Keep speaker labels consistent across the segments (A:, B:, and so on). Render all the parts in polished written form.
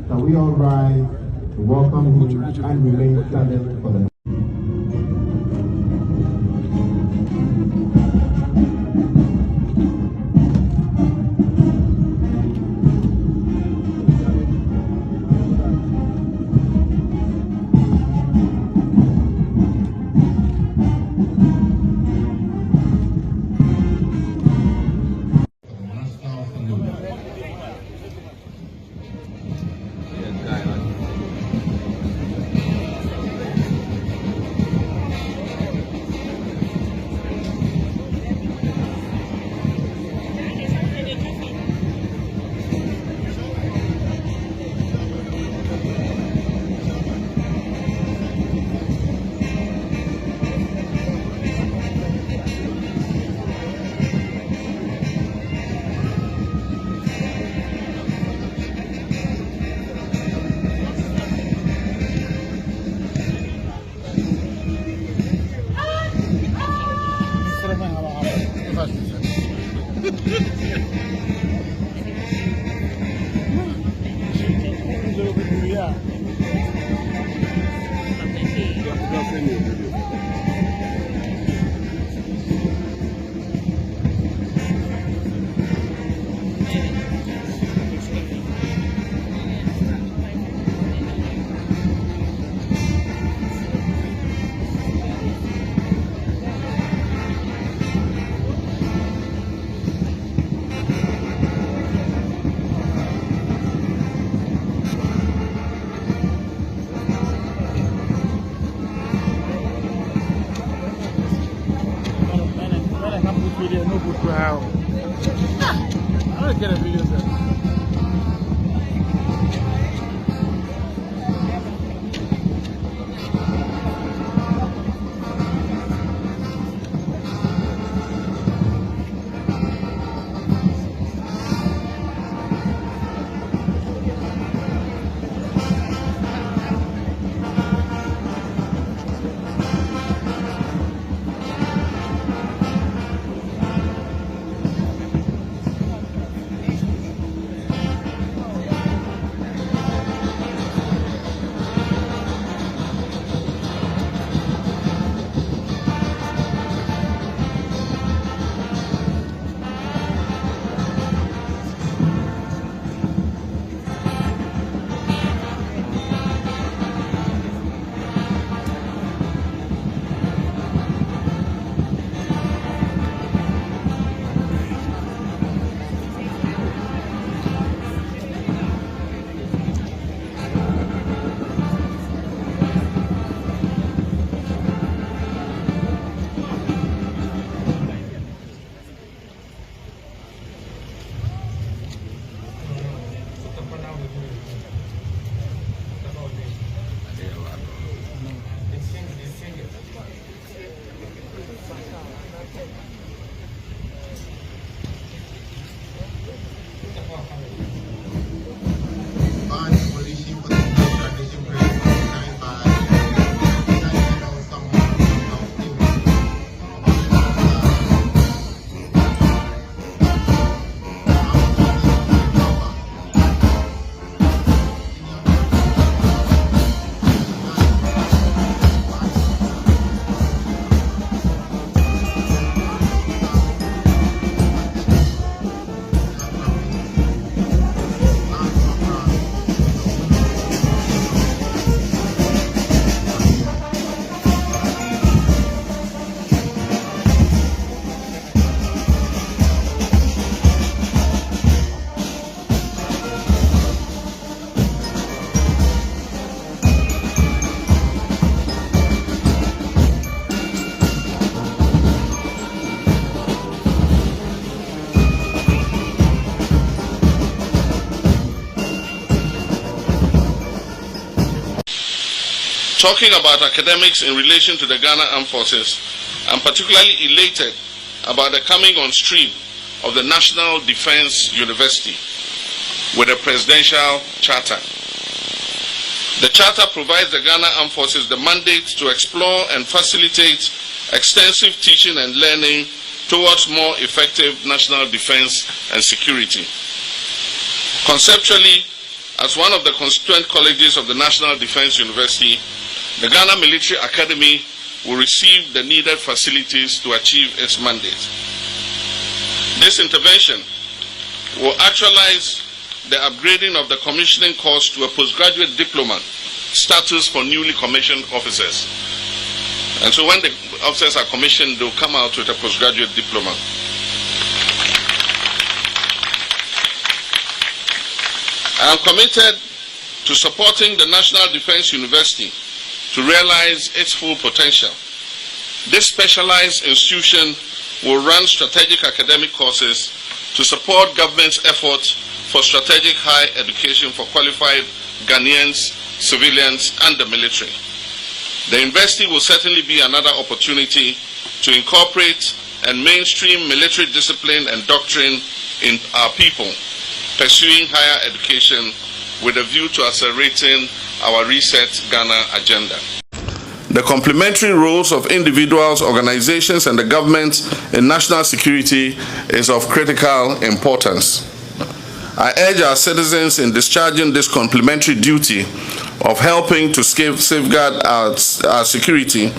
A: Can we all rise to welcome him and remain standing for the
B: talking about academics in relation to the Ghana Armed Forces, I'm particularly elated about the coming on stream of the National Defense University with a presidential charter. The charter provides the Ghana Armed Forces the mandate to explore and facilitate extensive teaching and learning towards more effective national defense and security. Conceptually, as one of the constituent colleges of the National Defense University, the Ghana Military Academy will receive the needed facilities to achieve its mandate. This intervention will actualize the upgrading of the commissioning course to a postgraduate diploma status for newly commissioned officers. And so when the officers are commissioned, they'll come out with a postgraduate diploma. I am committed to supporting the National Defense University to realize its full potential. This specialized institution will run strategic academic courses to support government's efforts for strategic higher education for qualified Ghanaians, civilians, and the military. The university will certainly be another opportunity to incorporate and mainstream military discipline and doctrine in our people, pursuing higher education with a view to accelerating our Reset Ghana agenda. The complementary roles of individuals, organizations, and the government in national security is of critical importance. I urge our citizens in discharging this complementary duty of helping to safeguard our security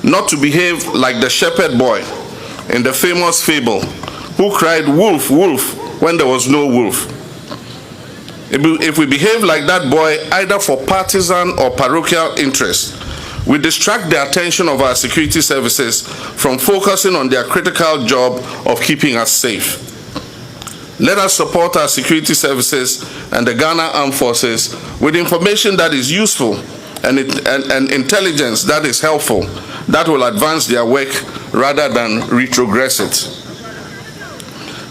B: not to behave like the shepherd boy in the famous fable who cried, "Wolf, wolf," when there was no wolf. If we behave like that boy, either for partisan or parochial interest, we distract the attention of our security services from focusing on their critical job of keeping us safe. Let us support our security services and the Ghana Armed Forces with information that is useful and intelligence that is helpful, that will advance their work rather than retrogress it.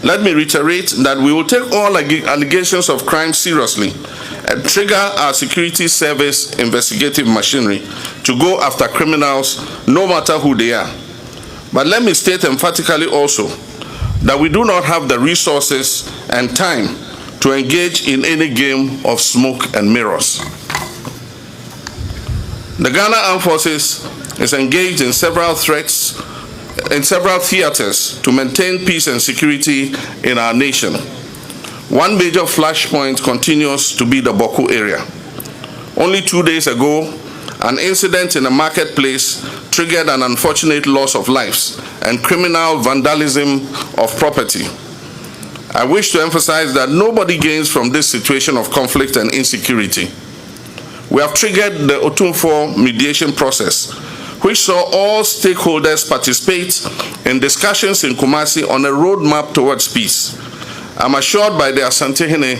B: Let me reiterate that we will take all allegations of crime seriously and trigger our security service investigative machinery to go after criminals no matter who they are. But let me state emphatically also that we do not have the resources and time to engage in any game of smoke and mirrors. The Ghana Armed Forces is engaged in several theaters to maintain peace and security in our nation. One major flashpoint continues to be the Boko area. Only 2 days ago, an incident in a marketplace triggered an unfortunate loss of lives and criminal vandalism of property. I wish to emphasize that nobody gains from this situation of conflict and insecurity. We have triggered the Otumfor mediation process, which saw all stakeholders participate in discussions in Kumasi on a roadmap towards peace. I'm assured by the Asantehene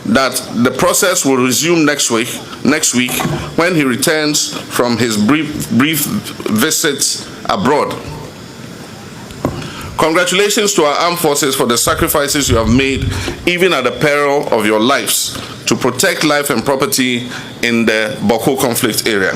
B: that the process will resume next week when he returns from his brief visit abroad. Congratulations to our armed forces for the sacrifices you have made, even at the peril of your lives, to protect life and property in the Boko conflict area.